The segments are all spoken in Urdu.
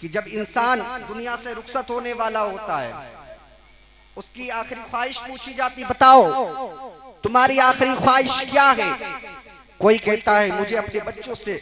کہ جب انسان دنیا سے رخصت ہونے والا ہوتا ہے اس کی آخری خواہش پوچھی جاتی، بتاؤ تمہاری آخری خواہش کیا ہے؟ کوئی کہتا ہے مجھے اپنے بچوں سے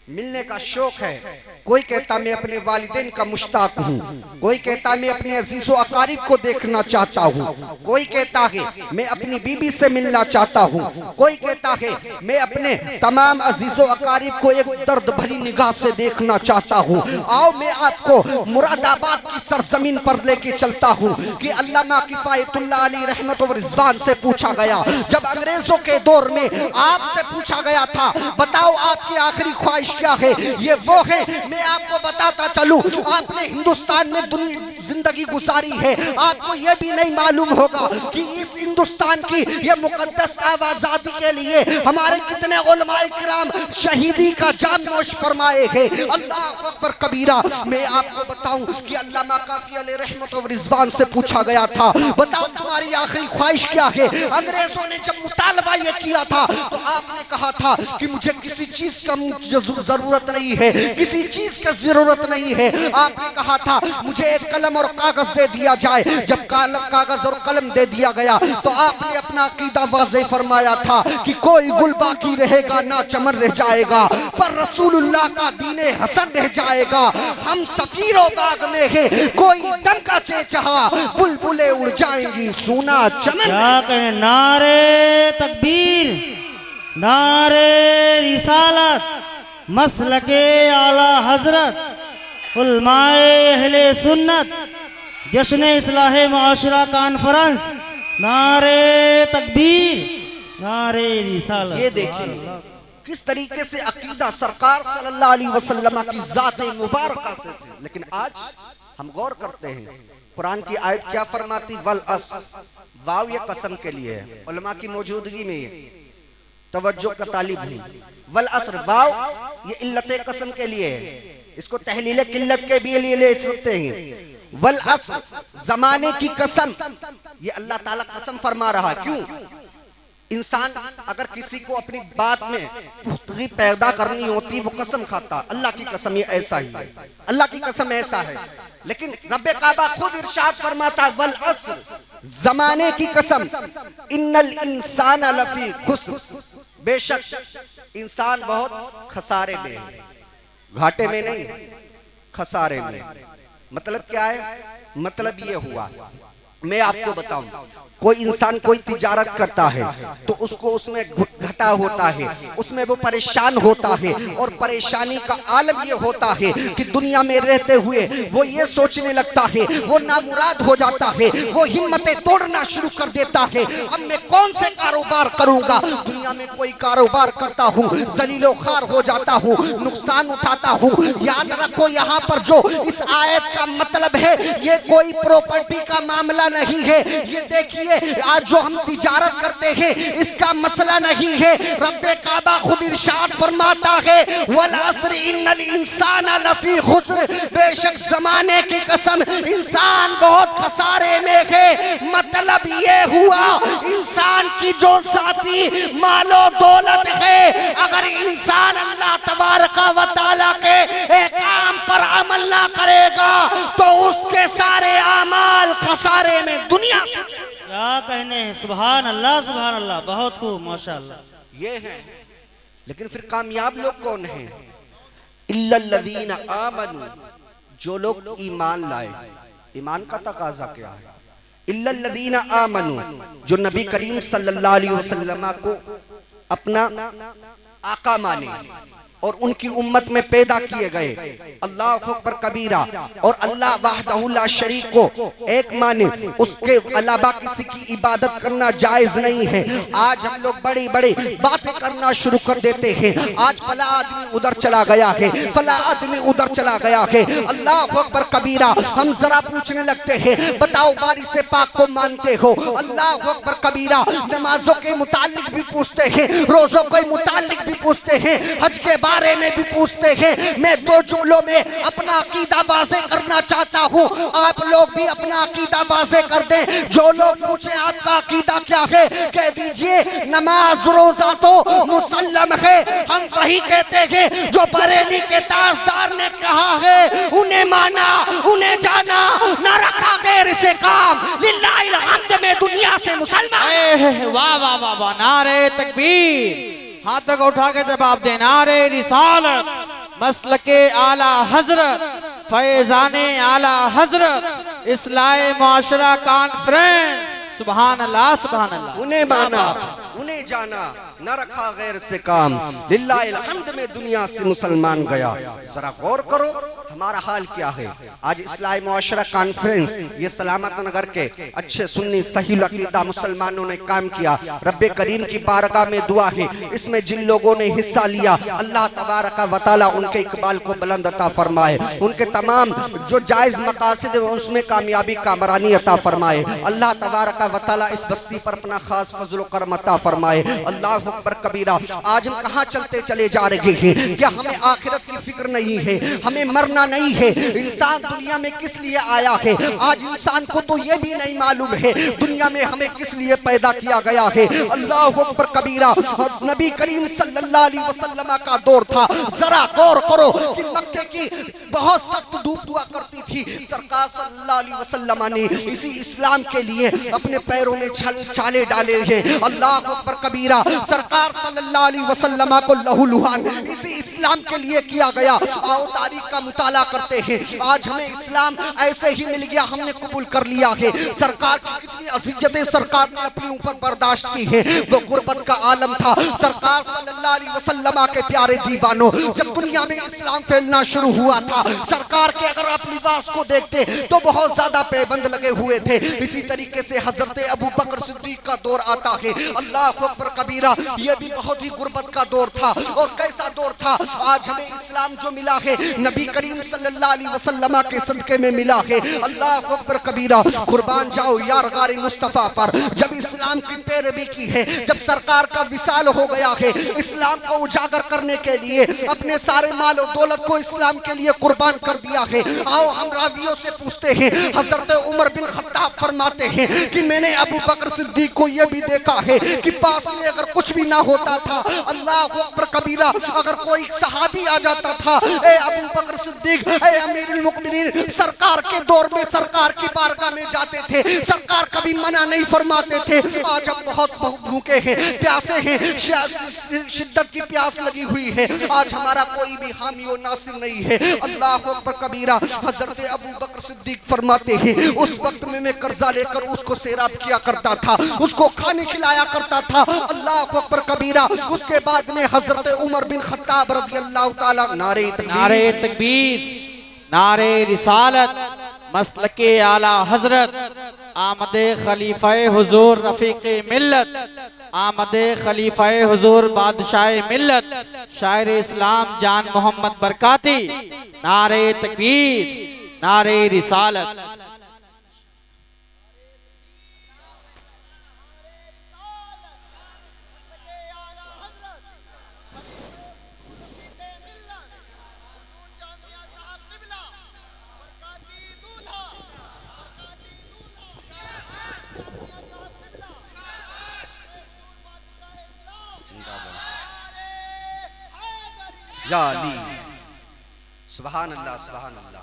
ملنے کا شوق ہے، کوئی کہتا میں اپنے والدین کا مشتاق ہوں، کوئی کہتا میں اپنے عزیز و اقارب کو دیکھنا چاہتا ہوں، کوئی کہتا ہے میں اپنی بیوی سے ملنا چاہتا ہوں، کوئی کہتا ہے میں اپنے تمام عزیز و اقارب کو ایک درد بھری نگاہ سے دیکھنا چاہتا ہوں۔ آؤ میں آپ کو مراد آباد کی سرزمین پر لے کے چلتا ہوں کہ علامہ کفایت اللہ علیہ رحمت و رضوان سے پوچھا گیا، جب انگریزوں کے دور میں آپ سے پوچھا گیا تھا بتاؤ آپ کی آخری خواہش کیا ہے، یہ وہ ہے۔ میں آپ کو بتاتا چلوں آپ نے ہندوستان میں زندگی گزاری ہے، آپ کو یہ بھی نہیں معلوم ہوگا کہ اس ہندوستان کی یہ مقدس آزادی کے لیے ہمارے کتنے علماء کرام شہیدی کا جام نوش فرمائے ہیں۔ اللہ اکبر کبیرہ۔ میں آپ کو بتاؤں کہ علامہ کافی علیہ رحمت و رضوان سے پوچھا گیا تھا بتاؤ تمہاری آخری خواہش کیا ہے۔ انگریزوں نے جب مطالبہ یہ کیا تھا تو آپ نے کہا تھا کہ مجھے کسی چیز کا ضرورت نہیں ہے، کسی چیز کا ضرورت نہیں ہے۔ آپ نے کہا تھا مجھے ایک قلم اور کاغذ دے دیا جائے۔ جب کاغذ اور قلم دے دیا گیا تو آپ نے اپنا عقیدہ واضح فرمایا تھا کہ کوئی گل باقی رہے گا نہ چمن رہ جائے گا، پر رسول اللہ کا دین حسن رہ جائے گا۔ ہم سفیر و باغ میں ہیں، کوئی دم کا چہچہا، بلبلیں اڑ جائیں گی سونا چمن۔ کیا کہیں؟ نعرے تکبیر، نعرے رسالت، مسلک اعلیٰ حضرت، علماء اہل سنت، جشن اصلاح معاشرہ کانفرنس، نعرے تکبیر، نعرے رسالت۔ یہ دیکھیں کس طریقے سے عقیدہ سرکار صلی اللہ علیہ وسلم کی ذات مبارکہ سے تھے، لیکن آج ہم غور کرتے ہیں قرآن کی آیت کیا فرماتی؟ والعصر، واو یہ قسم کے لیے ہے، علماء کی موجودگی میں یہ توجہ کا طالب ہے۔ والعصر، واو یہ علت قسم کے لیے ہے، اس کو تحلیل قلت کے بھی لیے لے سکتے ہیں۔ والعصر، زمانے کی قسم، یہ اللہ تعالیٰ قسم فرما رہا۔ کیوں؟ انسان اگر کسی کو اپنی بات میں پختگی پیدا کرنی ہوتی وہ قسم کھاتا، اللہ کی قسم یہ ایسا ہی ہے، اللہ کی قسم ایسا ہے۔ لیکن رب کعبہ خود ارشاد فرماتا والعصر، زمانے کی قسم، ان الانسان لفی خسر، بے شک انسان بہت خسارے میں ہے، گھاٹے میں نہیں، خسارے میں۔ مطلب کیا ہے؟ مطلب یہ ہوا، میں آپ کو بتاؤں کوئی انسان کوئی تجارت کرتا ہے تو اس کو اس میں گھٹا ہوتا ہے، اس میں وہ پریشان ہوتا ہے، اور پریشانی کا عالم یہ ہوتا ہے کہ دنیا میں رہتے ہوئے وہ یہ سوچنے لگتا ہے، وہ نامراد ہو جاتا ہے، وہ ہمتیں توڑنا شروع کر دیتا ہے، اب میں کون سے کاروبار کروں گا؟ دنیا میں کوئی کاروبار کرتا ہوں ذلیل و خوار ہو جاتا ہوں، نقصان اٹھاتا ہوں۔ یاد رکھو یہاں پر جو اس آیت کا مطلب ہے یہ کوئی پراپرٹی کا معاملہ نہیں ہے، یہ دیکھیے آج جو ہم تجارت کرتے ہیں اس کا مسئلہ نہیں ہے۔ رب کعبہ خود ارشاد فرماتا ہے والعصر ان الانسان لفی خسر، بے شک زمانے کی قسم انسان بہت خسارے میں ہے۔ مطلب یہ ہوا انسان کی جو ذاتی مال و دولت ہے، اگر انسان اللہ تبارک و تعالیٰ کے احکام پر عمل نہ کرے گا تو اس کے سارے اعمال خسارے میں دنیا سے چلے گا۔ کیا کہنے ہیں؟ سبحان اللہ، سبحان اللہ، بہت خوب، ماشاءاللہ۔ یہ ہے، لیکن پھر کامیاب لوگ کون ہیں؟ الا الذین آمنوا، جو لوگ ایمان لائے۔ ایمان کا تقاضا کیا ہے؟ الا الذین آمنوا، جو نبی کریم صلی اللہ علیہ وسلم کو اپنا آقا مانے اور ان کی امت میں پیدا کیے گئے، اللہ اکبر کبیرہ، اور اللہ وحدہ لا شریک کو ایک مانے، اس کے علاوہ کسی کی عبادت کرنا جائز نہیں ہے۔ آج ہم لوگ بڑی بڑی باتیں کرنا شروع کر دیتے ہیں، آج فلاں آدمی ادھر چلا گیا ہے، فلاں آدمی ادھر چلا گیا ہے، اللہ اکبر کبیرہ۔ ہم ذرا پوچھنے لگتے ہیں بتاؤ بارش پاک کو مانتے ہو؟ اللہ اکبر کبیرہ۔ نمازوں کے متعلق بھی پوچھتے ہیں، روزوں کے متعلق بھی پوچھتے ہیں، حج کے بارے میں بھی پوچھتے ہیں۔ میں دو جملوں میں اپنا عقیدہ واضح کرنا چاہتا ہوں، آپ لوگ بھی اپنا عقیدہ واضح کر دیں۔ جو لوگ پوچھیں آپ کا عقیدہ کیا ہے، کہہ دیجئے نماز روزہ تو مسلم ہے۔ ہم وہی کہتے ہیں جو بریلی کے تاجدار نے کہا ہے، انہیں انہیں مانا انہیں جانا، نہ رکھا غیر سے کام، للہ الحمد میں دنیا سے مسلمان۔ واہ واہ واہ واہ، نعرہ تکبیر، ہاتھ تک اٹھا کے جواب دے، نعرہ رسالت، مسلک اعلیٰ حضرت، فیضان اعلیٰ حضرت، اصلاح معاشرہ کانفرنس، سبحان اللہ سبحان اللہ۔ انہیں مانا انہیں جانا، نہ رکھا غیر سے کام، للہ الحمد میں دنیا سے مسلمان گیا۔ ذرا غور کرو ہمارا حال کیا ہے۔ آج اصلاح معاشرہ کانفرنس یہ سلامت نگر کے اچھے سنی صحیح العقیدہ مسلمانوں نے کام کیا۔ رب کریم کی بارگاہ میں دعا ہے، اس میں جن لوگوں نے حصہ لیا اللہ تبارک و تعالی ان کے اقبال کو بلند عطا فرمائے، ان کے تمام جو جائز مقاصد ہیں اس میں کامیابی کامرانی عطا فرمائے۔ اللہ تبارک و تعالی اس بستی پر اپنا خاص فضل و کرم عطا فرمائے۔ اللہ اکبر کبیرہ۔ آج ہم کہاں چلتے چلے جا رہے ہیں؟ کیا ہمیں آخرت کی فکر نہیں ہے؟ ہمیں مرنا نہیں ہے؟ انسان دنیا میں کس لیے آیا ہے؟ آج انسان کو تو یہ بھی نہیں معلوم ہے دنیا میں ہمیں کس لیے پیدا کیا گیا ہے۔ اللہ اکبر کبیرہ۔ نبی کریم صلی اللہ علیہ وسلم کا دور تھا، ذرا غور کرو کہ مکے کی بہت سخت دھوپ ہوا کرتی تھی، سرکار صلی اللہ علیہ وسلم نے اسی اسلام کے لیے اپنے پیروں میں چھالے ڈالے ہیں۔ اللہ اکبر کبیرہ۔ سرکار صلی اللہ علیہ وسلم کو لہو لہان اسی اسلام کے لیے کیا گیا۔ آؤ تاریخ کا مطالعہ کرتے ہیں، آج ہمیں اسلام ایسے ہی مل گیا، ہم نے قبول کر لیا ہے۔ سرکار کی کتنی اذیتیں سرکار نے اپنے اوپر برداشت کی ہیں، وہ غربت کا عالم تھا۔ سرکار صلی اللہ علیہ وسلم کے پیارے دیوانوں، جب دنیا میں اسلام پھیلنا شروع ہوا تھا، سرکار کے اگر آپ لباس کو دیکھتے تو بہت زیادہ پیبند لگے ہوئے تھے۔ اسی طریقے سے حضرت ابو بکر صدیق کا دور آتا ہے، اللہ اکبر کبیرہ، یہ بھی بہت ہی غربت کا دور تھا۔ اور کیسا دور تھا؟ آج ہمیں اسلام جو ملا ہے نبی کریم صلی اللہ علیہ وسلم کے صدقے میں ملا ہے۔ اللہ اکبر کبیرہ۔ قربان جاؤ یار غار مصطفیٰ پر، جب اسلام کی پیروی کی ہے، جب سرکار کا وصال ہو گیا ہے، اسلام کو اجاگر کرنے کے لیے اپنے سارے مال و دولت کو اسلام کے لیے قربان کر دیا ہے۔ آؤ ہم راویوں سے پوچھتے ہیں، حضرت عمر بن خطاب فرماتے ہیں کہ میں نے ابو بکر صدیق کو یہ بھی دیکھا ہے کہ پاس میں اگر کچھ بھی نہ ہوتا تھا، اللہ اکبر کبیرہ، اگر کوئی صحابی آ جاتا تھا، اے ابو بکر صدیق، اے امیر المؤمنین، سرکار کے دور میں سرکار کی بارگاہ میں جاتے تھے، سرکار کبھی منع نہیں فرماتے تھے۔ آج ہم بہت بھوکے ہیں، پیاسے ہیں، شدت کی پیاس لگی ہوئی ہے، آج ہمارا کوئی بھی حامی و ناصر نہیں ہے۔ اللہ اکبر کبیرہ۔ حضرت ابو بکر صدیق فرماتے ہیں اس وقت میں قرضہ لے کر اس کو سیراب کیا کرتا تھا، اس کو کھانے کھلایا کرتا تھا۔ اللہ اکبر کبیرہ۔ اس کے بعد میں حضرت عمر بن خطاب رضی اللہ تعالیٰ، نعرہ تکبیر، نعرہ رسالت، مسلک اعلیٰ حضرت، آمد خلیفہ حضور رفیق ملت، آمد خلیفہ حضور بادشاہ ملت، شاعر اسلام جان محمد برکاتی، نعرہ تکبیر، نعرہ رسالت۔ یا علی، سبحان اللہ سبحان اللہ۔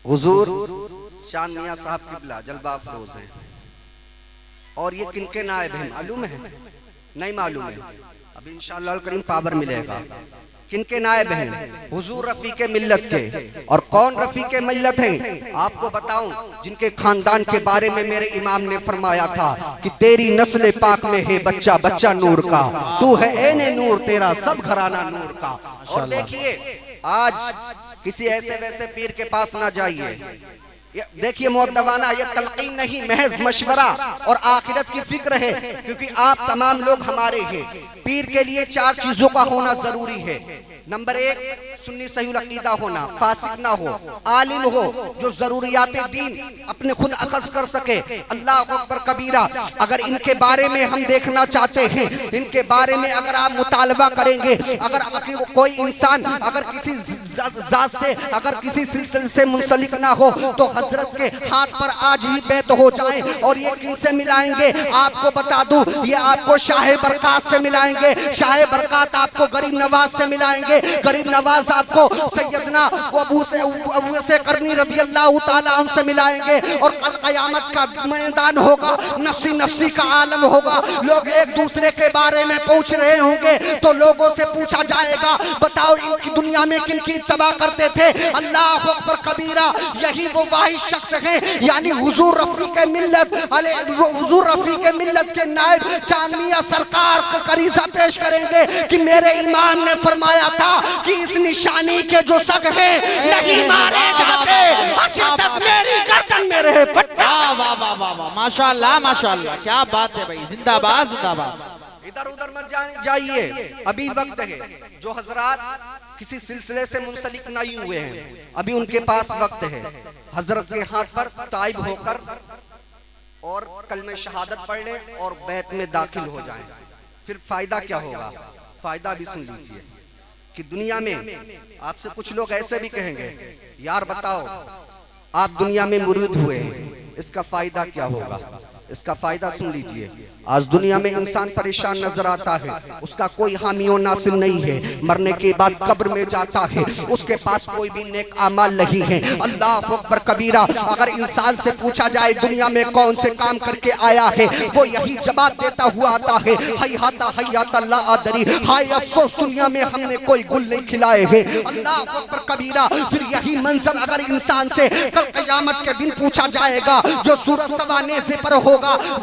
حضور چاند میاں صاحب قبلہ جلوہ افروز ہیں، اور یہ کن کے نائب ہیں معلوم ہے؟ نہیں معلوم ہے، اب انشاءاللہ الکریم پاور ملے گا۔ کن کے نائب ہیں؟ حضور رفیق ملت کے۔ اور کون رفیق ملت ہیں؟ آپ کو بتاؤں، جن کے خاندان کے بارے میں میرے امام نے فرمایا تھا کہ تیری نسل پاک میں ہے بچہ بچہ نور کا، تو ہے عین نور، تیرا سب گھرانہ نور کا۔ اور دیکھیے آج کسی ایسے ویسے پیر کے پاس نہ جائیے، دیکھیے مؤدبانہ یہ تلقین نہیں، محض مشورہ اور آخرت کی فکر ہے، کیونکہ آپ تمام لوگ ہمارے ہیں۔ پیر کے لیے 4 چیزوں کا ہونا ضروری ہے۔ نمبر 1 سنی صحیح العقیدہ ہونا، فاسق نہ ہو، عالم ہو جو ضروریات دین اپنے خود اخذ کر سکے۔ اللہ اکبر کبیرہ۔ اگر ان کے بارے میں ہم دیکھنا چاہتے ہیں، ان کے بارے میں اگر آپ مطالبہ کریں گے، اگر کوئی انسان اگر کسی ذات سے اگر کسی سلسلے سے منسلک نہ ہو تو حضرت کے ہاتھ پر آج ہی بیعت ہو جائیں۔ اور یہ کن سے ملائیں گے آپ کو بتا دوں، یہ آپ کو شاہ برکات سے ملائیں گے، شاہ برکات آپ کو غریب نواز سے ملائیں گے، غریب نواز آپ کو سیدنا ابو سے کرنی رضی اللہ تعالیٰ عنہ سے ملائیں گے، اور کل قیامت کا میدان ہوگا، نفسی نفسی کا عالم ہوگا، لوگ ایک دوسرے کے بارے میں پوچھ رہے ہوں گے تو لوگوں سے پوچھا جائے گا بتاؤ ان کی دنیا میں کن کی اتباع کرتے تھے؟ اللہ اکبر کبیرہ، یہی وہ واحد شخص ہیں یعنی حضور رفیق ملت، حضور رفیق ملت کے نائب چاند میاں سرکار کو عریضہ پیش کریں گے کہ میرے امام نے فرمایا تھا کہ اس نشانی کے جو سگ ہیں نہیں مارے جاتے، حشر تک میری گردن میں رہے پٹا۔ واہ واہ واہ واہ، ماشاءاللہ ماشاءاللہ، کیا بات ہے بھائی، زندہ باد زندہ باد۔ ادھر ادھر مت جائیے، ابھی وقت ہے، جو حضرات کسی سلسلے سے منسلک نہیں ہوئے ہیں ابھی ان کے پاس وقت ہے، حضرت کے ہاتھ پر تائب ہو کر اور کلمہ شہادت پڑھ لیں اور بیت میں داخل ہو جائیں۔ پھر فائدہ کیا ہوگا؟ فائدہ بھی سن لیجئے کہ دنیا میں آپ سے کچھ لوگ ایسے بھی کہیں گے یار بتاؤ آپ دنیا میں مرید ہوئے ہیں، اس کا فائدہ کیا ہوگا؟ اس کا فائدہ سن لیجئے، آج دنیا میں انسان پریشان نظر آتا ہے، اس کا کوئی حامی و ناصر نہیں ہے، مرنے کے بعد قبر میں جاتا ہے، اس کے پاس کوئی بھی نیک اعمال نہیں ہے۔ اللہ اکبر کبیرہ، اگر انسان سے پوچھا جائے دنیا میں کون سے کام کر کے آیا ہے، وہ یہی جواب دیتا ہوا آتا ہے، حیات حیات اللہ ادری، ہائے افسوس دنیا میں ہم نے کوئی گل نہیں کھلائے ہیں۔ اللہ اکبر کبیرہ، پھر یہی منظر اگر انسان سے کل قیامت کے دن پوچھا جائے گا، جو سورج سوانے سے پر ہوگا،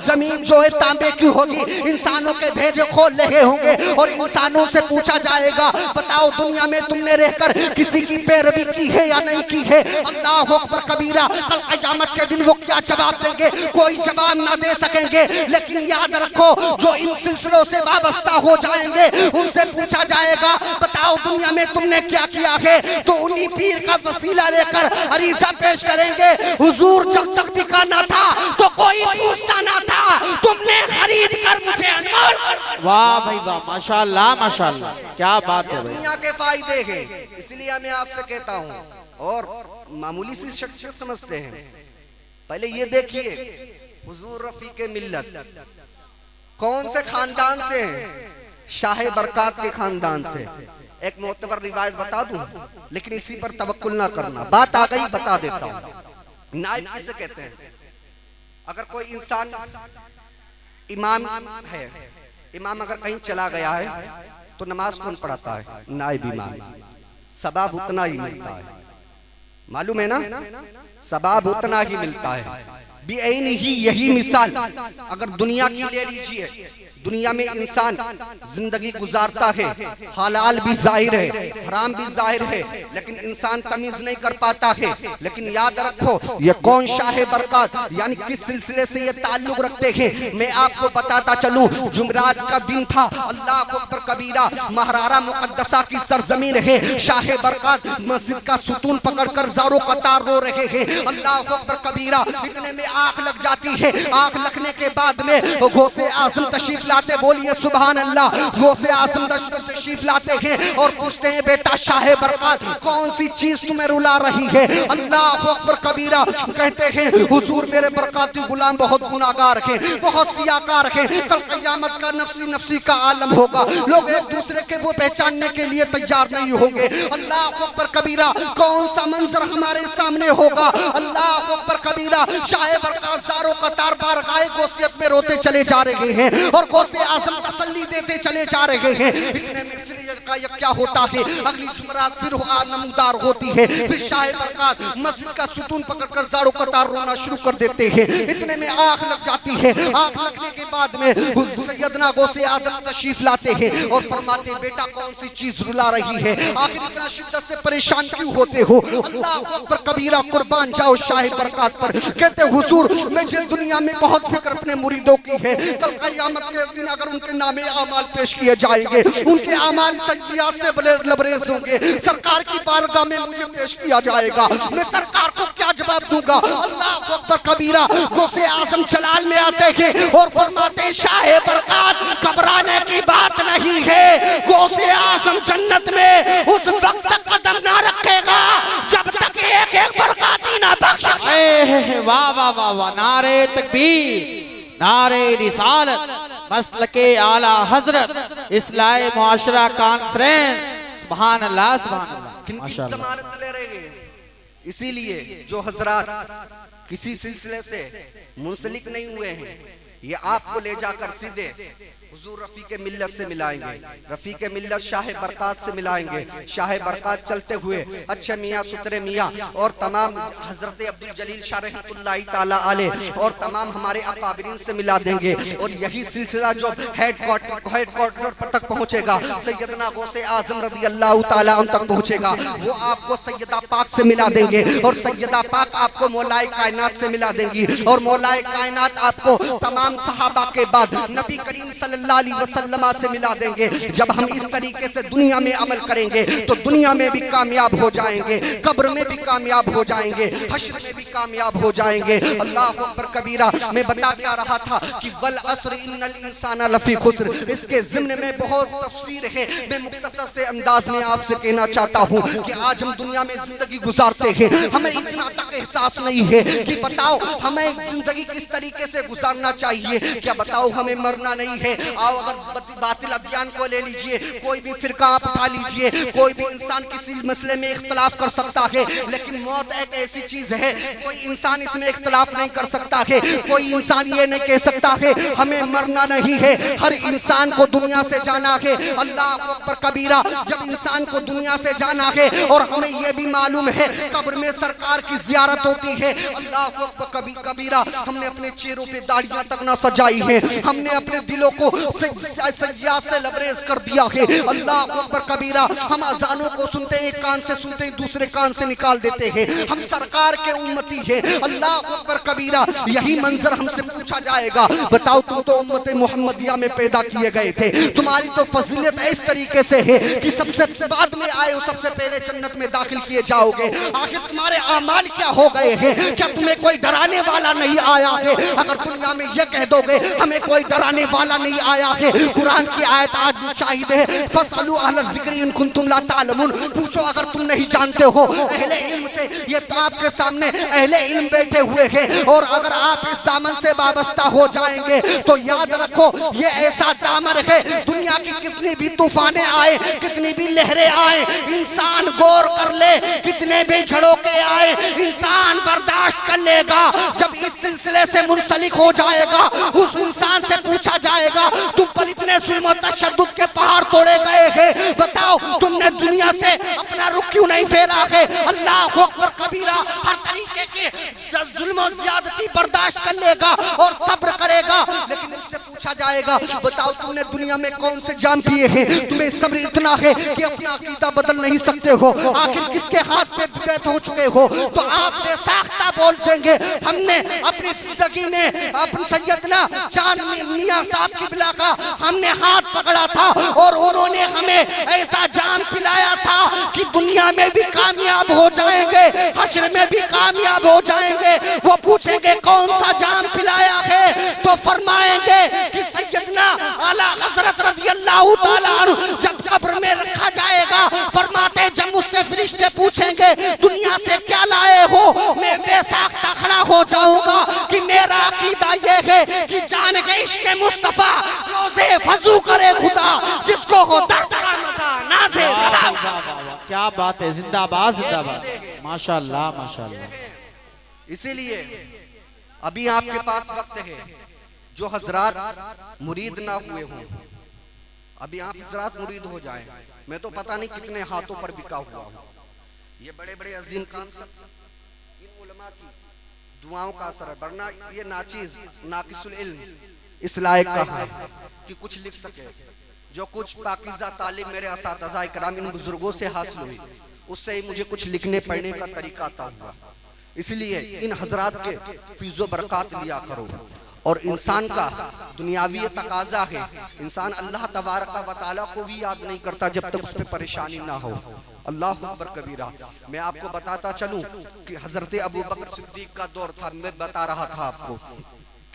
زمین جو ہے تانبے کی ہوگی، انسانوں کے بھیجے کھول لگے ہوں گے، اور انسانوں سے پوچھا جائے گا بتاؤ دنیا میں تم نے رہ کر کسی کی پیروی کی ہے یا نہیں کی ہے؟ اللہ اکبر کبیرہ، کل قیامت کے دن وہ کیا جواب دیں گے؟ کوئی جواب نہ دے سکیں گے، لیکن یاد رکھو جو ان سلسلوں سے وابستہ ہو جائیں گے ان سے پوچھا جائے گا بتاؤ دنیا میں تم نے کیا کیا ہے، تو انہی پیر کا وسیلہ لے کر عریضہ پیش کریں گے، حضور جب تک بکا نہ تھا تو کوئی پوچھتا نہ تھا، تم نے خرید کر مجھے انمول کر۔ واہ بھائی واہ، ماشاءاللہ ماشاءاللہ، کیا بات ہے بھائی۔ دنیا کے فائدے ہیں، اس لیے میں آپ سے کہتا ہوں، اور معمولی سی شخصیت سمجھتے ہیں، پہلے یہ دیکھیے حضور رفیق ملت کون سے خاندان سے ہیں؟ شاہ برکات کے خاندان سے۔ ایک معتبر روایت بتا دوں لیکن اسی پر توکل نہ کرنا، بات آ گئی بتا دیتا ہوں۔ نائب کسے کہتے ہیں؟ اگر کوئی انسان امام ہے، امام اگر کہیں چلا گیا ہے تو نماز کون پڑھاتا ہے؟ نائب امام، ثواب اتنا ہی ملتا ہے، معلوم ہے نا، ثواب اتنا ہی ملتا ہے۔ بھی عین ہی یہی مثال اگر دنیا کی لے لیجئے، دنیا میں انسان زندگی گزارتا ہے، حلال بھی ظاہر ہے حرام بھی ظاہر ہے، لیکن انسان تمیز نہیں کر پاتا ہے۔ لیکن یاد رکھو یہ کون شاہ برکات یعنی کس سلسلے سے یہ تعلق رکھتے ہیں، میں آپ کو بتاتا چلوں۔ جمعرات کا دن تھا، اللہ اکبر کبیرہ، مہرارہ مقدسہ کی سرزمین ہے، شاہ برکات مسجد کا ستون پکڑ کر زاروں قطار رو رہے ہیں، اللہ اکبر کبیرہ۔ اتنے میں آنکھ لگ جاتی ہے، آنکھ لگنے کے بعد میں غوث اعظم تشریف لاتے، بولیے سبحان اللہ، غوث اعظم تشریف لاتے ہیں اور پوچھتے ہیں بیٹا شاہ برکات کون سی چیز تمہیں رلا رہی ہے؟ اللہ اکبر کبیرہ، کہتے ہیں حضور میرے برکاتی غلام بہت گناہگار ہیں، بہت سیاکار ہیں، کل قیامت کا نفسی نفسی کا عالم ہوگا، لوگ ایک دوسرے کے وہ پہچاننے کے لیے تیار نہیں ہوں گے۔ اللہ اکبر کبیرہ، کون سا منظر ہمارے سامنے ہوگا؟ اللہ اکبر کبیرہ، شاہ برکات زاروں قطار بارگاہ غوثیت میں روتے چلے جا رہے ہیں اور غوث اعظم تسلی دیتے چلے جا رہے ہیں۔ اتنے میں پھر کیا ہوتا ہے، اگلی جمعرات پھر نمودار ہوتی ہے، پھر شاہ برکات مسجد کا ستون پکڑ کر زاروں قطار رونا شروع کر دیتے ہیں۔ اتنے میں آنکھ لگ جاتی ہے، آنکھ لگنے کے بعد میں سیدنا غوث اعظم تشریف لاتے ہیں اور فرماتے بیٹا کون سی چیز رلا رہی ہے، آخر اتنا شدت سے پریشان کیوں ہوتے ہو؟ اللہ اکبر کبیرہ، قربان جاؤ شاہ برکات پر۔ کہتے حضور مجھے دنیا میں بہت فکر اپنے مریدوں کی ہے، کل قیامت کے دن اگر ان کے نام اعمال پیش کیے جائیں گے ان کے اعمال سیئات سے لبریز ہوں گے، سرکار کی بارگاہ میں مجھے پیش کیا جائے گا، میں سرکار کو کیا جواب دوں گا؟ اللہ اکبر کبیرہ، غوث اعظم جلال میں آتے ہیں اور فرماتے شاہ برکات گھبرانے کی بات نہیں ہے، غوث اعظم جنت میں اس وقت تک قدم نہ رکھے گا جب تک ایک ایک برکاتی نہ بخشے۔ واہ واہ واہ واہ، نعرہ تکبیر، نعرہ رسالت، مسلک اعلیٰ حضرت، اصلاح معاشرہ کانفرنس، سبحان اللہ سبحان اللہ کن کی ماشاء اللہ ضمانت لے رہے ہیں؟ اسی لیے جو حضرات کسی سلسلے سے منسلک نہیں ہوئے ہیں یہ آپ کو لے جا کر سیدھے حضور رفیق ملت سے ملائیں گے، رفیق ملت شاہ برکات سے ملائیں گے، شاہ برکات چلتے ہوئے اچھے میاں سترے میاں اور تمام حضرت عبدالجلیل شاہ رحمۃ اللہ تعالیٰ علیہ اور تمام ہمارے اکابرین سے ملا دیں گے، اور یہی سلسلہ جو ہیڈ کوارٹر تک پہنچے گا سیدنا غوث اعظم رضی اللہ تعالیٰ عنہ تک پہنچے گا، وہ آپ کو سیدہ پاک سے ملا دیں گے، اور سیدہ پاک آپ کو مولا کائنات سے ملا دیں گی، اور مولا کائنات آپ کو تمام صحابہ کے بعد نبی کریم صلی اللہ علیہ وسلم سے ملا دیں گے۔ جب ہم اس طریقے سے دنیا میں عمل کریں گے تو دنیا میں بھی کامیاب ہو جائیں گے، قبر میں بھی کامیاب ہو جائیں گے، حشر میں بھی کامیاب ہو جائیں گے۔ اللہ اکبر کبیرہ۔ میں بتا کیا رہا تھا کہ والعصر ان الانسان لفی خسر، اس کے ضمن میں بہت تفسیر ہے، میں مختصر سے انداز میں آپ سے کہنا چاہتا ہوں کہ آج ہم دنیا میں زندگی گزارتے ہیں، ہمیں اتنا تک احساس نہیں ہے کہ بتاؤ ہمیں زندگی کس طریقے سے گزارنا چاہیے، کیا بتاؤ ہمیں مرنا نہیں ہے۔ آؤ اگر باطل ادیان کو لے لیجئے، کوئی بھی فرقہ آپ اٹھا لیجئے، کوئی بھی انسان کسی مسئلے میں اختلاف کر سکتا ہے، لیکن موت ایک ایسی چیز ہے کوئی انسان اس میں اختلاف نہیں کر سکتا ہے، کوئی انسان یہ نہیں کہہ سکتا ہے ہمیں مرنا نہیں ہے، ہر انسان کو دنیا سے جانا ہے۔ اللہ اکبر کبیرہ۔ جب انسان کو دنیا سے جانا ہے اور ہمیں یہ بھی معلوم ہے قبر میں سرکار کی زیارت ہوتی ہے، اللہ اکبر کبیرہ، ہم نے اپنے چہروں پہ داڑیاں تک نہ سجائی ہیں، ہم نے اپنے دلوں کو سیاہ سے لبریز کر دیا ہے، اللہ اکبر کبیرہ۔ ہم اذانوں کو سنتے ہیں، ایک کان سے سنتے ہیں دوسرے کان سے نکال دیتے ہیں، ہم سرکار کے امتی ہیں، اللہ اکبر کبیرہ۔ یہی منظر ہم سے پوچھا جائے گا، بتاؤ تم تو امت محمدیہ میں پیدا کیے گئے تھے، تمہاری تو فضیلت اس طریقے سے ہے کہ سب سے بعد میں آئے ہو سب سے پہلے جنت میں داخل کیے جاؤ گے، آخر تمہارے اعمال کیا ہو گئے ہیں؟ کیا تمہیں کوئی ڈرانے والا نہیں آیا ہے؟ اگر دنیا میں یہ کہہ دو گے ہمیں کوئی ڈرانے والا نہیں آیا ہے، قرآن کی آیت آج شاہد ہے، فَاسْأَلُوا أَهْلَ الذِّكْرِ إِن كُنتُمْ لَا تَعْلَمُونَ، پوچھو اگر تم نہیں جانتے ہو اہل علم سے۔ یہ تو آپ کے سامنے اہل علم بیٹھے ہوئے ہیں، اور اگر آپ اس دامن سے وابستہ ہو جائیں گے تو یاد رکھو یہ ایسا دامن ہے، دنیا کی کتنی بھی طوفانیں آئے، کتنی بھی لہریں آئے، انسان غور کر لے، کتنے بھی جھڑوکے آئے انسان برداشت کر لے گا۔ جب اس سلسلے سے منسلک ہو جائے گا اس انسان سے پوچھا جائے گا تم پر اتنے ظلم و تشدد کے پہاڑ توڑے گئے ہیں، بتاؤ تم نے دنیا سے اپنا رخ کیوں نہیں پھیرا ہے؟ اللہ اکبر کبیرہ۔ ہر طریقے کے ظلم و زیادتی برداشت کر لے گا اور صبر کرے گا، لیکن اس سے پوچھا جائے گا بتاؤ تم نے دنیا میں کون سے جام پیے ہیں، تمہیں صبر اتنا ہے کہ اپنا عقیدہ بدل نہیں سکتے ہو، آخر کس کے ہاتھ پہ بیت ہو چکے ہو؟ تو آپ بے ساختہ بول دیں گے ہم نے اپنی زندگی میں اپنے سیدنا چاند میاں صاحب قبلہ کا ہم نے ہاتھ پکڑا تھا اور انہوں نے ہمیں ایسا جام پلایا تھا کہ دنیا میں بھی کامیاب ہو جائیں گے، حشر میں بھی کامیاب ہو جائیں گے۔ وہ پوچھیں گے کون سا جام پلایا ہے تو فرمائیں گے کہ سیدنا اعلیٰ حضرت رضی اللہ تعالیٰ عنہ جب قبر میں رکھا جائے گا فرماتے جب مجھ سے فرشتے پوچھیں گے دنیا سے کیا لائے ہو، میں بے ساختہ کھڑا ہو جاؤں گا کہ میرا عقیدہ یہ ہے کہ جان کے عشق مصطفیٰ روزے فضو کرے خدا جس کو ہو درد کا مزہ نازے کرا۔ کیا بات ہے، زندہ باد زندہ باد، ماشاءاللہ ماشاءاللہ۔ اسی لیے ابھی آپ کے پاس وقت ہے، جو حضرات مرید نہ ہوئے ہوں ابھی آپ حضرات مرید ہو جائیں، میں تو پتہ نہیں کتنے ہاتھوں پر بکا ہوا ہوں۔ یہ بڑے بڑے عظیم کام ان علماء کی دعاؤں کا اثر ہے، ورنہ یہ ناچیز ناقص العلم اس لائق کہاں ہے کہ کچھ لکھ سکے۔ جو کچھ پاکیزہ تعلیم میرے اساتذہ کرام ان بزرگوں سے حاصل ہوئی اس سے ہی مجھے کچھ لکھنے پڑھنے کا طریقہ عطا ہوا، اس لیے ان حضرات کے فیض و برکات لیا کرو۔ اور انسان کا دنیاوی تقاضا ہے، انسان اللہ تبارک و تعالیٰ کو بھی یاد نہیں کرتا جب تک اس پہ پریشانی نہ ہو۔ اللہ اکبر کبیرہ۔ میں آپ کو بتاتا چلوں کہ حضرت ابو بکر صدیق کا دور تھا، میں بتا رہا تھا آپ کو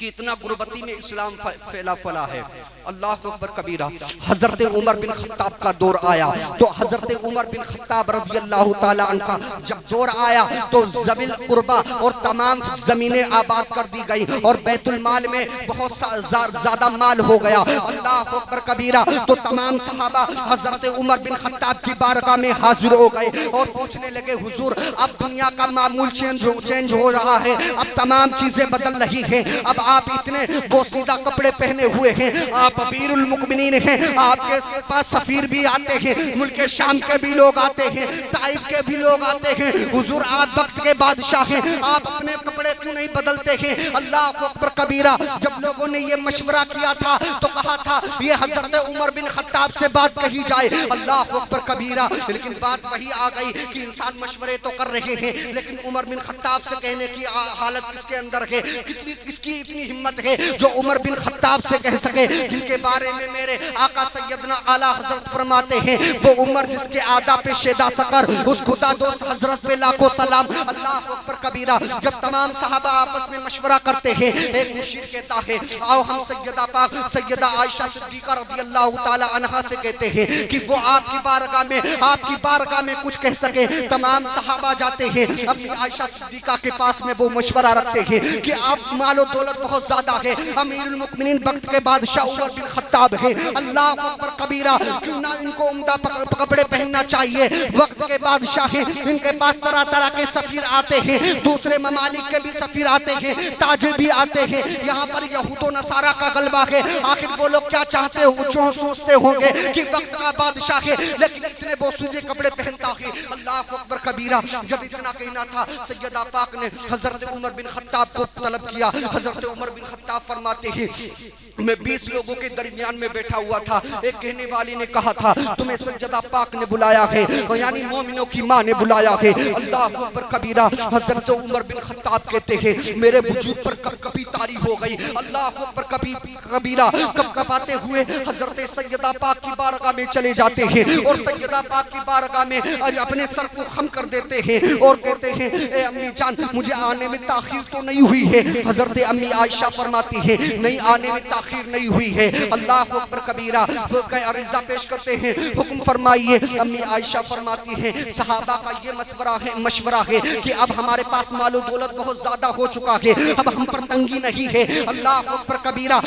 کہ اتنا غربتی میں اسلام پھیلا پھلا ہے. اللہ اکبر کبیرہ. حضرت عمر بن خطاب کا دور آیا تو حضرت عمر بن خطاب رضی اللہ تعالیٰ عنہ کا جب دور آیا تو ذوی القربہ اور تمام زمینیں آباد کر دی گئی اور بیت المال میں بہت زیادہ مال ہو گیا. اللہ اکبر کبیرہ. تو تمام صحابہ حضرت عمر بن خطاب کی بارگاہ میں حاضر ہو گئے اور پوچھنے لگے حضور اب دنیا کا معمول چینج ہو رہا ہے, اب تمام چیزیں بدل رہی ہیں, اب آپ اتنے بوسیدہ کپڑے پہنے ہوئے ہیں, آپ امیر المؤمنین ہیں, آپ کے پاس سفیر بھی آتے ہیں, ملک شام کے بھی لوگ آتے ہیں, طائف کے بھی لوگ آتے ہیں, حضور آپ وقت کے بادشاہ ہیں, آپ اپنے کپڑے کیوں نہیں بدلتے ہیں؟ اللہ اکبر کبیرہ. جب لوگوں نے یہ مشورہ کیا تھا تو کہا تھا یہ حضرت عمر بن خطاب سے بات کہی جائے. اللہ اکبر کبیرہ. لیکن بات وہی آ گئی کہ انسان مشورے تو کر رہے ہیں لیکن عمر بن خطاب سے کہنے کی حالت کس کے اندر ہے؟ کس کی اتنی ہمت ہے جو عمر بن خطاب سے کہہ سکے جن کے بارے میں میرے آقا سیدنا اعلیٰ حضرت فرماتے ہیں وہ عمر جس کے آدھا پہ شیدا سکر, اس خدا دوست حضرت پہ لاکھوں سلام. اللہ اکبر کبیرہ. جب تمام صحابہ آپس میں مشورہ کرتے ہیں ایک مشیر کہتا ہے آؤ ہم سیدہ پاک سیدہ عائشہ صدیقہ رضی اللہ تعالی عنہا سے کہتے ہیں کہ وہ آپ کی بارگاہ میں کچھ کہہ سکے. تمام صحابہ جاتے ہیں اپنی عائشہ صدیقہ کے پاس میں وہ مشورہ رکھتے ہیں کہ آپ مال و دولت بہت زیادہ ہے, امیر المؤمنین وقت کے بادشاہ عمر بن خطاب ہے. اللہ اکبر کبیرہ. کیوں نہ ان کو عمدہ کپڑے پہننا چاہیے, وقت کے بادشاہ ہیں, ان کے پاس طرح طرح کے سفیر آتے ہیں, دوسرے ممالک کے بھی سفیر آتے ہیں, تاجر بھی آتے ہیں. یہاں پر یہود و نصارہ کا غلبہ ہے. آخر وہ لوگ کیا چاہتے ہو سوچتے ہوں گے کہ وقت کا بادشاہ ہے لیکن اتنے بوسیدے کپڑے پہنتا ہے. اللہ اکبر کبیرہ. جب اتنا کہنا تھا سیدہ پاک نے حضرت عمر بن خطاب کو طلب کیا. حضرت عمر بن خطاب فرماتے ہیں میں 20 لوگوں کے درمیان میں بیٹھا ہوا تھا, ایک کہنے والی نے کہا تھا تمہیں سیدہ پاک نے بلایا ہے, یعنی مومنوں کی ماں نے بلایا ہے. اللہ اکبر کبیرہ. حضرت عمر بن خطاب کہتے ہیں میرے وجود پر کب کبھی طاری ہو گئی. اللہ اکبر کبیرہ. کب کباتے ہوئے حضرت سیدہ پاک کی بارگاہ میں چلے جاتے ہیں اور سیدہ پاک کی بارگاہ میں اپنے سر کو خم کر دیتے ہیں اور کہتے ہیں اے امی جان مجھے آنے میں تاخیر تو نہیں ہوئی ہے؟ حضرت امی عائشہ فرماتی ہے نہیں آنے میں تاخیر نہیں ہوئی ہے. اللہ اکبر کبیرہ. وہ عرضہ پیش کرتے ہیں حکم فرمائیے. امی عائشہ فرماتی ہیں صحابہ کا یہ مشورہ ہے کہ اب ہمارے پاس مال و دولت بہت زیادہ ہو چکا ہے, اب ہم پر تنگی نہیں ہے. اللہ اکبر کبیرہ.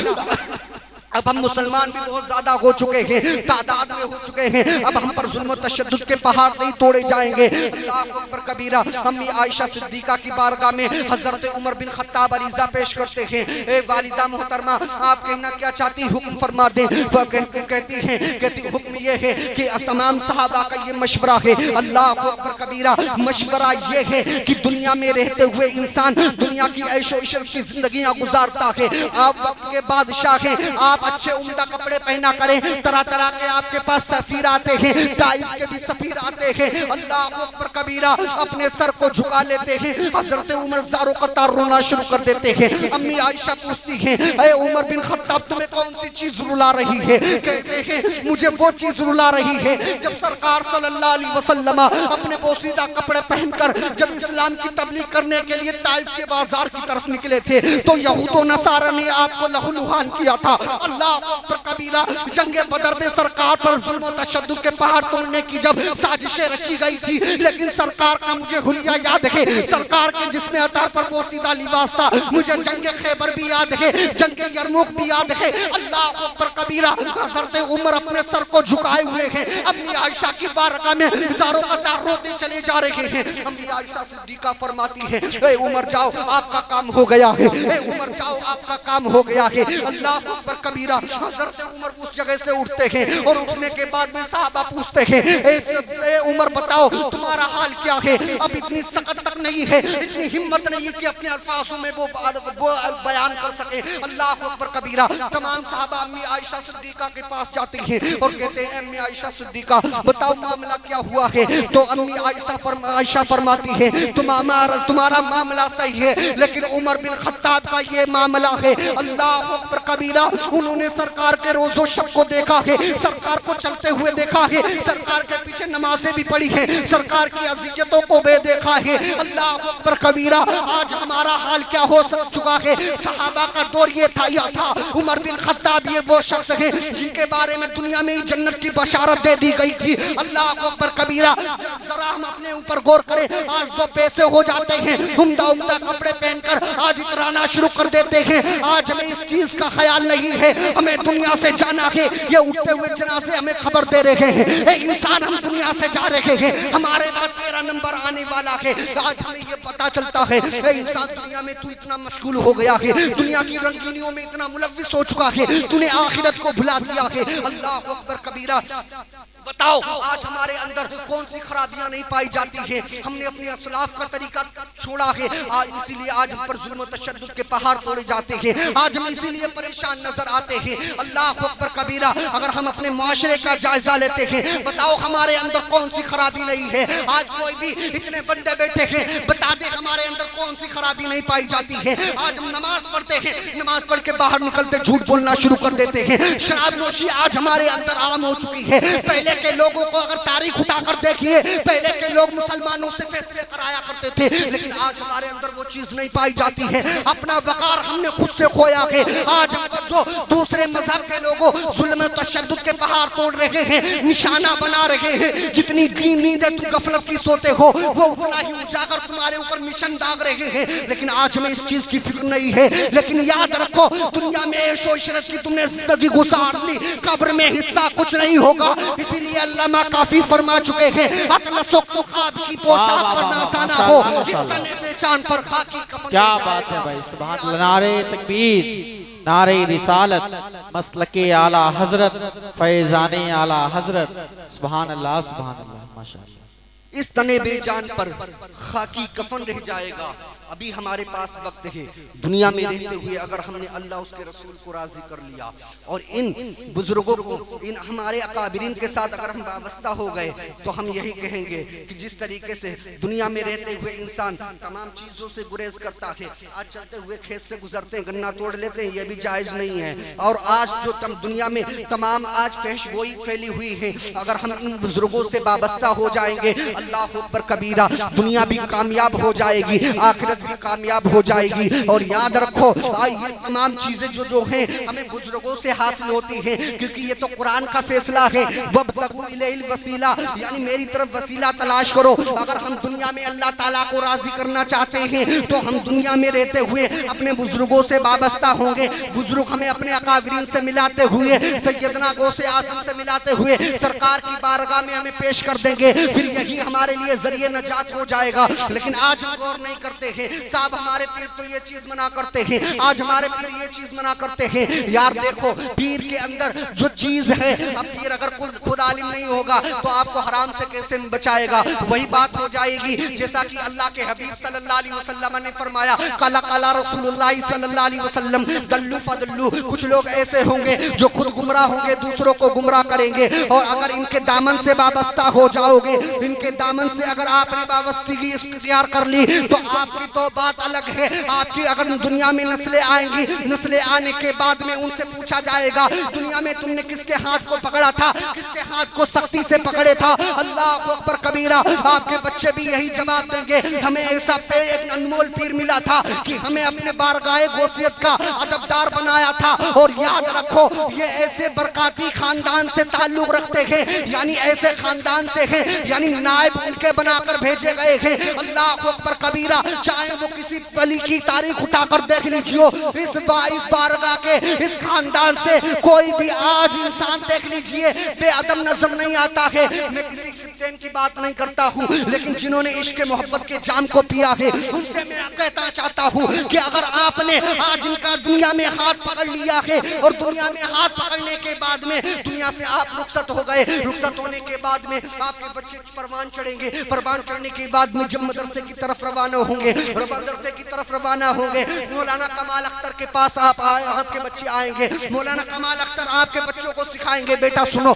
اب ہم مسلمان بھی بہت زیادہ ہو چکے ہیں, تعداد میں ہو چکے ہیں, اب ہم پر ظلم و تشدد کے پہاڑ نہیں توڑے جائیں گے. اللہ اکبر کبیرہ. امی عائشہ صدیقہ کی بارگاہ میں حضرت عمر بن خطاب عریضہ پیش کرتے ہیں اے والدہ محترمہ آپ کہنا کیا چاہتی حکم فرما دیں. وہ کہتی حکم یہ ہے کہ تمام صحابہ کا یہ مشورہ ہے. اللہ اکبر کبیرہ. مشورہ یہ ہے کہ دنیا میں رہتے ہوئے انسان دنیا کی عیش و عشرت کی زندگیاں گزارتا ہے. آپ وقت کے بادشاہ ہیں, آپ اچھے عمدہ کپڑے پہنا کریں, طرح طرح کے آپ کے پاس سفیر آتے ہیں, طائف کے بھی سفیر آتے ہیں. اللہ اکبر کبیرہ. اپنے سر کو جھکا لیتے ہیں. حضرت عمر زارو قطار رونا شروع کر دیتے ہیں. امی عائشہ پوچھتی ہیں اے عمر بن خطاب تمہیں کون سی چیز رلا رہی ہے؟ کہتے ہیں مجھے وہ چیز رلا رہی ہے جب سرکار صلی اللہ علیہ وسلم اپنے بوسیدہ کپڑے پہن کر جب اسلام کی تبلیغ کرنے کے لیے طائف کے بازار کی طرف نکلے تھے تو یہود و نصارہ نے آپ کو لہو لہان کیا تھا. اللہ اکبر کبیرہ. جنگ بدر میں سرکار پر ظلم و تشدد کے پہاڑ توڑنے کی جب سازشیں رچی گئی تھی لیکن سرکار کا مجھے حلیہ یاد ہے, سرکار کے جسم اطہر پر بوسیدہ لباس تھا. مجھے جنگ خیبر بھی یاد ہے, جنگ یرموک بھی یاد ہے. اللہ اکبر کبیرہ. حضرت عمر اپنے سر کو جھکائے ہوئے ہیں, اپنی عائشہ کی بارگاہ میں زاروں قطار روتے چلے جا رہے ہیں. امی عائشہ صدیقہ فرماتی ہے اے عمر جاؤ آپ کا کام ہو گیا ہے, اے عمر جاؤ آپ کا کام ہو گیا ہے. اللہ اکبر کبیرہ. حضرت عمر اس جگہ سے اٹھتے ہیں اور اٹھنے کے بعد میں صحابہ پوچھتے ہیں اے عمر بتاؤ تمہارا حال کیا ہے؟ اب اتنی سخت تک نہیں ہے, اتنی ہمت نہیں کہ اپنے الفاظوں میں وہ بیان کر سکے. اللہ اکبر کبیرہ. تمام صحابہ امی عائشہ صدیقہ کے پاس جاتے ہیں اور کہتے ہیں امی عائشہ صدیقہ بتاؤ معاملہ کیا ہوا ہے؟ تو امی عائشہ فرماتی ہے تمہارا معاملہ صحیح ہے لیکن عمر بن خطاب کا یہ معاملہ ہے. اللہ اکبر کبیرہ. انہوں نے سرکار کے روز و شب کو دیکھا ہے، سرکار کو چلتے ہوئے دیکھا ہے، سرکار کے پیچھے نمازیں بھی پڑھی ہیں، سرکار کی اذیتوں کو بھی دیکھا ہے۔ اللہ اکبر کبیرہ۔ آج ہمارا حال کیا ہو چکا ہے؟ صحابہ کا دور یہ تھا، عمر بن خطاب یہ وہ شخص ہیں جن کے بارے میں دنیا میں جنت کی بشارت دے دی گئی تھی۔ اللہ اکبر کبیرہ۔ ذرا ہم اپنے اوپر غور کریں، آج دو پیسے ہو جاتے ہیں، عمدہ کپڑے پہن کر آج اترانا شروع کر دیتے ہیں۔ آج ہمیں اس چیز کا خیال نہیں ہے، ہمیں دنیا سے جانا ہے۔ یہ اٹھتے ہوئے جنازے ہمیں خبر دے رہے ہیں، اے انسان ہم دنیا سے جا رہے ہیں، ہمارے بعد تیرا نمبر آنے والا ہے۔ آج ہمیں یہ پتا چلتا ہے، اے انسان دنیا میں تو اتنا مشغول ہو گیا ہے، دنیا کی رنگینیوں میں اتنا ملوث ہو چکا ہے، تو نے آخرت کو بھلا دیا ہے۔ اللہ اکبر کبیرہ۔ بتاؤ آج ہمارے اندر کون سی خرابیاں نہیں پائی جاتی ہیں؟ ہم نے اپنے اسلاف کا طریقہ چھوڑا ہے، اسی لیے آج ہم پر ظلم و تشدد کے پہاڑ توڑے جاتے ہیں، آج ہم اسی لیے پریشان نظر آتے ہیں۔ اللہ اکبر کبیرہ۔ اگر ہم اپنے معاشرے کا جائزہ لیتے ہیں، بتاؤ ہمارے اندر کون سی خرابی نہیں ہے؟ آج کوئی بھی اتنے بندے بیٹھے ہیں، بتا دے ہمارے اندر کون سی خرابی نہیں پائی جاتی ہے؟ آج ہم نماز پڑھتے ہیں، نماز پڑھ کے باہر نکلتے جھوٹ بولنا شروع کر دیتے ہیں۔ شراب نوشی آج ہمارے اندر عام ہو چکی ہے۔ پہلے کے لوگوں کو اگر تاریخ اٹھا کر دیکھیے، پہلے کے لوگ مسلمانوں سے فیصلے کرایا کرتے تھے، لیکن آج ہمارے اندر وہ چیز نہیں پائی جاتی ہے۔ اپنا وقار ہم نے خود سے کھویا ہے۔ آج ہم پر جو دوسرے مذہب کے لوگوں ظلم و تشدد کے پہاڑ توڑ رہے ہیں، نشانہ بنا رہے ہیں، جتنی نیندیں تم غفلت کی سوتے ہو، وہ اتنا ہی اجاگر تمہارے اوپر نشان داغ رہے ہیں، لیکن آج ہمیں اس چیز کی فکر نہیں ہے۔ لیکن یاد رکھو، دنیا میں عیش و عشرت کی تم نے زندگی گزار لی، قبر میں حصہ کچھ نہیں ہوگا۔ اسی لیے علامہ کافی فرما چکے ہیں، اطلس و خواب کی پوشاک پر نازانہ ہو، اس تنے پہ چاند پر خاکی کفن۔ کیا بات ہے بھائی، سبحان اللہ۔ نعرہ تکبیر، نعرہ رسالت، مسلک اعلی حضرت، فیضان اعلی حضرت، سبحان اللہ سبحان اللہ، ماشاءاللہ۔ اس تنے بے جان پر خاکی کفن رہ جائے گا۔ ابھی ہمارے پاس وقت ہے، دنیا میں رہتے ہوئے اگر ہم نے اللہ اس کے رسول کو راضی کر لیا اور ان بزرگوں کو، ان ہمارے اکابرین کے ساتھ اگر ہم وابستہ ہو گئے، تو ہم یہی کہیں گے کہ جس طریقے سے دنیا میں رہتے ہوئے انسان تمام چیزوں سے گریز کرتا ہے، آج چلتے ہوئے کھیت سے گزرتے ہیں گنا توڑ لیتے ہیں، یہ بھی جائز نہیں ہے۔ اور آج جو دنیا میں تمام آج فحش گوئی پھیلی ہوئی ہے، اگر ہم ان بزرگوں سے وابستہ ہو جائیں گے، اللہ اکبر کبیرہ، دنیا بھی کامیاب ہو جائے گی، آخرت بھی کامیاب ہو جائے گی۔ اور یاد رکھو یہ تمام چیزیں جو ہیں ہمیں بزرگوں سے حاصل ہوتی ہیں، کیونکہ یہ تو قرآن کا فیصلہ ہے، وَابْتَغُوا إِلَيْهِ الْوَسِيلَةَ، یعنی میری طرف وسیلہ تلاش کرو۔ اگر ہم دنیا میں اللہ تعالیٰ کو راضی کرنا چاہتے ہیں تو ہم دنیا میں رہتے ہوئے اپنے بزرگوں سے وابستہ ہوں گے۔ بزرگ ہمیں اپنے اکابرین سے ملاتے ہوئے، سیدنا غوث اعظم سے ملاتے ہوئے سرکار کی بارگاہ میں ہمیں پیش کر دیں گے، پھر یہی ہمارے لیے ذریعہ نجات ہو جائے گا۔ لیکن آج ہم غور نہیں کرتے ہیں، صاحب ہمارے پیر تو یہ چیز منع کرتے ہیں، آج ہمارے پیر یہ چیز منع کرتے ہیں۔ یار دیکھو، پیر کے اندر جو چیز ہے، اب پیر اگر خود عالم نہیں ہوگا تو آپ کو حرام سے کیسے بچائے گا؟ وہی بات ہو جائے گی جیسا کہ اللہ کے حبیب صلی اللہ علیہ وسلم نے فرمایا، قال رسول اللہ صلی اللہ علیہ وسلم دلو فدلو، کچھ لوگ ایسے ہوں گے جو خود گمراہ ہوں گے، دوسروں کو گمراہ کریں گے، اور اگر ان کے دامن سے وابستہ ہو جاؤ گے، ان کے دامن سے اگر آپ نے وابستگی اختیار کر لی تو آپ کی تو بات الگ ہے۔ آپ کی اگر دنیا میں نسلیں آئیں گی، نسلیں آنے کے بعد میں ان سے پوچھا جائے گا دنیا میں تم نے کس کے ہاتھ کو پکڑا تھا، کس کے ہاتھ کو سختی سے پکڑے تھا؟ اللہ اکبر کبیرہ۔ آپ کے بچے بھی یہی جواب دیں گے، ہمیں ایسا ایک انمول پیر ملا تھا کہ ہمیں اپنے بارگاہ غوثیت کا ادبدار بنایا تھا۔ اور یاد رکھو، یہ ایسے برکاتی خاندان سے تعلق رکھتے ہیں، یعنی ایسے خاندان سے ہیں، یعنی نائب ان کے بنا کر بھیجے گئے ہیں۔ اللہ اکبر کبیرہ۔ چاہے وہ کسی پلی کی تاریخ اٹھا کر دیکھ لیجیے، اس بارگاہ کے اس خاندان سے کوئی بھی آج انسان دیکھ لیجئے بے ادب نظر نہیں آتا ہے۔ میں کسی سپتین کی بات نہیں کرتا ہوں، لیکن جنہوں نے عشق محبت کے جام کو پیا ہے ان سے میں کہتا چاہتا ہوں کہ اگر آپ نے آج ان کا دنیا میں ہاتھ پکڑ لیا ہے اور دنیا میں ہاتھ پکڑنے کے بعد میں دنیا سے آپ رخصت ہو گئے، رخصت ہونے کے بعد میں آپ کے بچے پروان چڑھیں گے، پروان چڑھنے کے بعد میں جب مدرسے کی طرف روانہ ہوں گے، مدرسے کی طرف روانہ ہوں گے، مولانا کمال اختر کے پاس آپ کے بچے آئیں گے، مولانا کمال اختر آپ کے بچوں کو سکھائیں گے، بیٹا سنو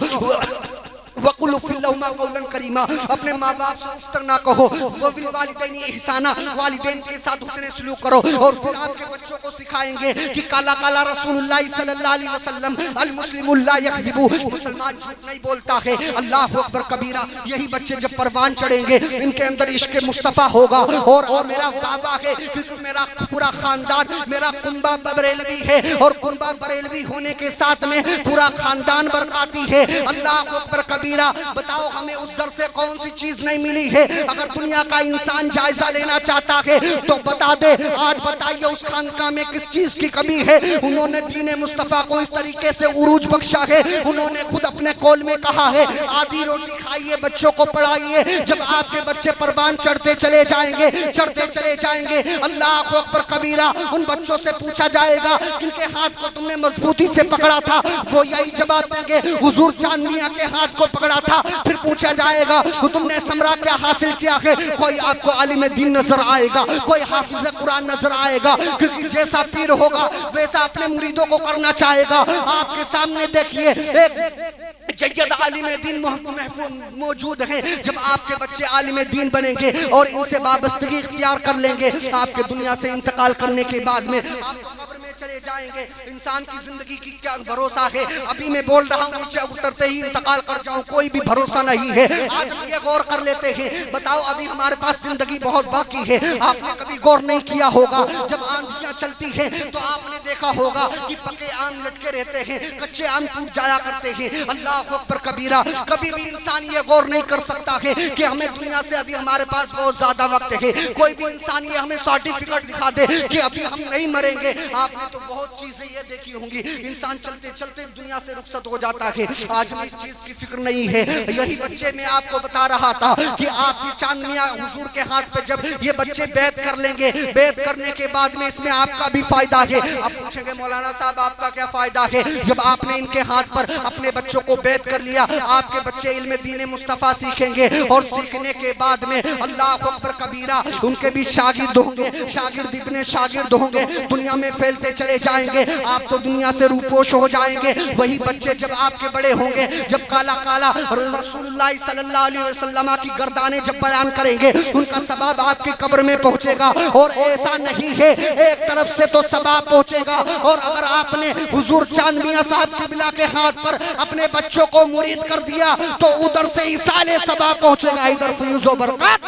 وَقُلُ فِي اللَّهُمَا قَوْلًا كَرِيمًا، اپنے ماں باپ سے اف تک نہ کہو، وَبِالْوَالِدَيْنِ إِحْسَانًا، والدین کے ساتھ حسن سلوک کرو، اور پھر آپ کے بچوں کو سکھائیں گے کہ کالا کالا رسول اللہ صلی اللہ علیہ وسلم، المسلم لا یکذب، مسلمان جھوٹ نہیں بولتا ہے، اللہ اکبر کبیرہ۔ یہی بچے جب پروان چڑھیں گے ان کے اندر عشق مصطفیٰ ہوگا، اور میرا دعویٰ ہے کیونکہ میرا پورا خاندان میرا کنبہ بریلوی ہے، اور کنبہ بریلوی ہونے کے ساتھ میں پورا خاندان برکاتی ہے، اللہ اکبر کبیرہ۔ بتاؤ ہمیں اس در سے کون سی چیز نہیں ملی ہے؟ اگر دنیا کا انسان جائزہ لینا چاہتا ہے تو بتا دے، آج بتائیے اس خانقاہ میں کس چیز کی کمی ہے؟ انہوں نے دین مصطفیٰ کو اس طریقے سے عروج بخشا ہے، انہوں نے خود اپنے قول میں کہا ہے آدھی روٹی کھائیے، بچوں کو پڑھائیے، جب آپ کے بچے پروان چڑھتے چلے جائیں گے، چڑھتے چلے جائیں گے، اللہ اکبر کبیرہ، ان بچوں سے پوچھا جائے گا کن کے ہاتھ کو تم نے مضبوطی سے پکڑا تھا؟ وہ یہی جواب دیں گے حضور چاند میاں کے ہاتھ کو پکڑا تھا۔ پھر پوچھا جائے گا تم نے ثمرہ کیا حاصل کیا ہے؟ کوئی آپ کو عالم دین نظر آئے گا، کوئی حافظ قرآن نظر آئے گا، کیونکہ جیسا پیر ہوگا ویسا اپنے مریدوں کو کرنا چاہے گا۔ آپ کے سامنے دیکھیے ایک جید عالم دین محفوظ موجود ہیں، جب آپ کے بچے عالم دین بنیں گے اور ان سے وابستگی اختیار کر لیں گے، آپ کے دنیا سے انتقال کرنے کے بعد میں آپ قبر میں چلے جائیں گے۔ انسان کی زندگی کی کیا بھروسہ ہے؟ ابھی میں بول رہا ہوں نیچے اترتے ہی انتقال کر جاؤں، کوئی بھی بھروسہ نہیں ہے۔ آج ہم یہ غور کر لیتے ہیں، بتاؤ ابھی ہمارے پاس زندگی بہت باقی ہے۔ آپ نے کبھی غور نہیں کیا ہوگا جب آندھیاں چلتی ہیں تو آپ نے دیکھا ہوگا کہ پکے آم لٹکے رہتے ہیں، کچے آم ٹوٹ جایا کرتے ہیں، اللہ اکبر کبیرہ۔ کبھی بھی انسان یہ غور نہیں کر سکتا ہے کہ ہمیں دنیا سے ابھی ہمارے پاس بہت زیادہ وقت ہے۔ کوئی بھی انسان یہ ہمیں سرٹیفکیٹ دکھا دے کہ ابھی ہم نہیں مریں گے۔ آپ نے تو بہت چیزیں یہ دیکھی ہوں گی، انسان چلتے چلتے دنیا سے رخصت ہو جاتا ہے، آج ہمیں اس چیز کی فکر نہیں ہے۔ یہی بچے میں آپ کو بتا رہا تھا کہ آپ کی چاند میاں حضور کے ہاتھ پہ جب یہ بچے بیعت کر لیں گے، بیعت کرنے کے بعد میں اس میں آپ کا بھی فائدہ ہے۔ اب پوچھیں گے مولانا صاحب آپ کا کیا فائدہ ہے؟ جب آپ نے ان کے ہاتھ پر اپنے بچوں کو بیعت کر لیا، آپ کے بچے علم دین مصطفیٰ سیکھیں گے، اور سیکھنے کے بعد میں اللہ اکبر کبیرہ ان کے بھی شاگرد ہوں گے، شاگرد ابن شاگرد ہوں گے، دنیا میں پھیلتے چلے جائیں گے، آپ تو دنیا سے روپوش ہو جائیں گے۔ وہی بچے جب آپ کے بڑے ہوں گے، جب کالا کالا رسول اللہ صلی اللہ علیہ وسلم کی گردانیں جب بیان کریں گے، ان کا ثواب آپ کی قبر میں پہنچے گا، اور ایسا نہیں ہے ایک طرف سے تو ثواب پہنچے گا، اور اگر آپ نے حضور چاند میاں صاحب قبلہ کے ہاتھ پر اپنے بچوں کو مرید کر دیا تو ادھر سے ایصال ثواب پہنچے گا، ادھر فیض و برکات۔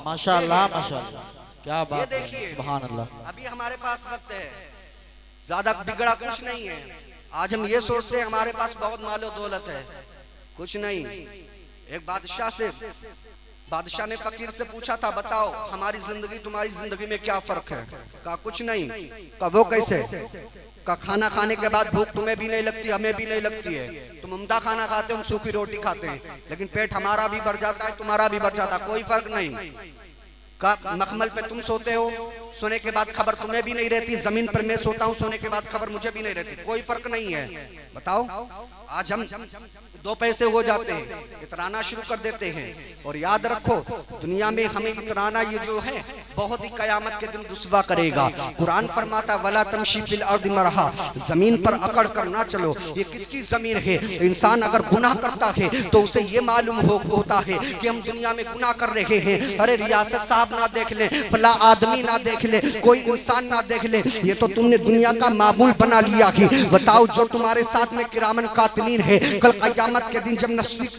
ماشاءاللہ ماشاءاللہ، کیا بات ہے، دیکھیے سبحان اللہ۔ ابھی ہمارے پاس وقت ہے، زیادہ بگڑا کچھ نہیں ہے۔ آج ہم یہ سوچتے ہیں ہمارے پاس بہت مال و دولت ہے، کچھ نہیں۔ ایک بادشاہ نے فقیر سے پوچھا تھا بتاؤ ہماری زندگی تمہاری زندگی میں کیا فرق ہے؟ کہا کچھ نہیں۔ کہا وہ کیسے؟ کہا کھانا کھانے کے بعد بھوک تمہیں بھی نہیں لگتی، ہمیں بھی نہیں لگتی ہے، تم عمدہ کھانا کھاتے ہو، ہم سوکھی روٹی کھاتے ہیں، لیکن پیٹ ہمارا بھی بھر جاتا ہے تمہارا بھی بھر جاتا ہے، کوئی فرق نہیں۔ کہا مخمل پہ تم سوتے ہو، سونے کے بعد خبر تمہیں بھی نہیں رہتی، زمین پر میں سوتا ہوں، سونے کے بعد خبر مجھے بھی نہیں رہتی، کوئی فرق نہیں ہے۔ بتاؤ آج ہم دو پیسے ہو جاتے ہیں، اترانا شروع کر دیتے ہیں، اور یاد رکھو دنیا میں ہمیں اترانا یہ جو ہے بہت ہی قیامت کے دن رسوا کرے گا۔ قرآن فرماتا وَلَا تَمْشِي فِي الْأَرْضِ مَرَحًا، زمین پر اکڑ کر نہ چلو۔ یہ کس کی زمین ہے؟ انسان اگر گناہ کرتا ہے تو اسے یہ معلوم ہوتا ہے کہ ہم دنیا میں گناہ کر رہے ہیں، ارے ریاست صاحب نہ دیکھ لیں، فلاں آدمی نہ دیکھ لے، کوئی انسان نہ دیکھ لے، یہ تو تم نے دنیا کا معمول بنا لیا ہے۔ بتاؤ جو تمہارے ساتھ میں کرامن کاتبین ہے، کل قیامت کے دن جب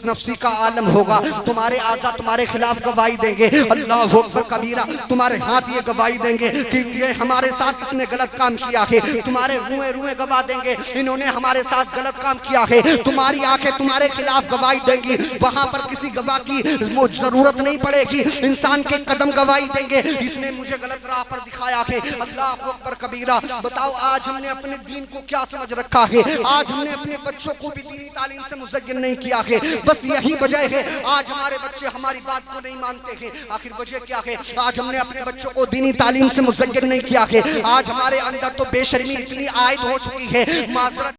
نفسی کا عالم ہوگا، تمہارے اعضاء تمہارے خلاف گواہی دیں گے، اللہ اکبر کبیرہ، تمہارے ہاتھ یہ گواہی دیں گے کہ یہ ہمارے ساتھ اس نے غلط کام کیا ہے، تمہارے روئے گواہ دیں گے انہوں نے ہمارے ساتھ غلط کام کیا ہے، تمہاری آنکھیں تمہارے خلاف گواہی دیں گی، وہاں پر کسی گواہ کی ضرورت نہیں پڑے گی، انسان کے قدم گواہی دیں گے اس نے مجھے غلط راہ پر دکھایا ہے، اللہ اکبر کبیرہ۔ بتاؤ آج ہم نے اپنے دین کو کیا سمجھ رکھا ہے؟ آج ہم نے اپنے بچوں کو بھی دینی تعلیم سے مزین نہیں کیا ہے، بس یہی وجہ ہے آج ہمارے بچے ہماری بات کو نہیں مانتے ہیں۔ آخر وجہ کیا ہے؟ آج ہم نے اپنے بچوں کو دینی تعلیم سے مزین نہیں کیا ہے، آج ہمارے اندر تو بے شرمی اتنی عائد ہو چکی ہے، معذرت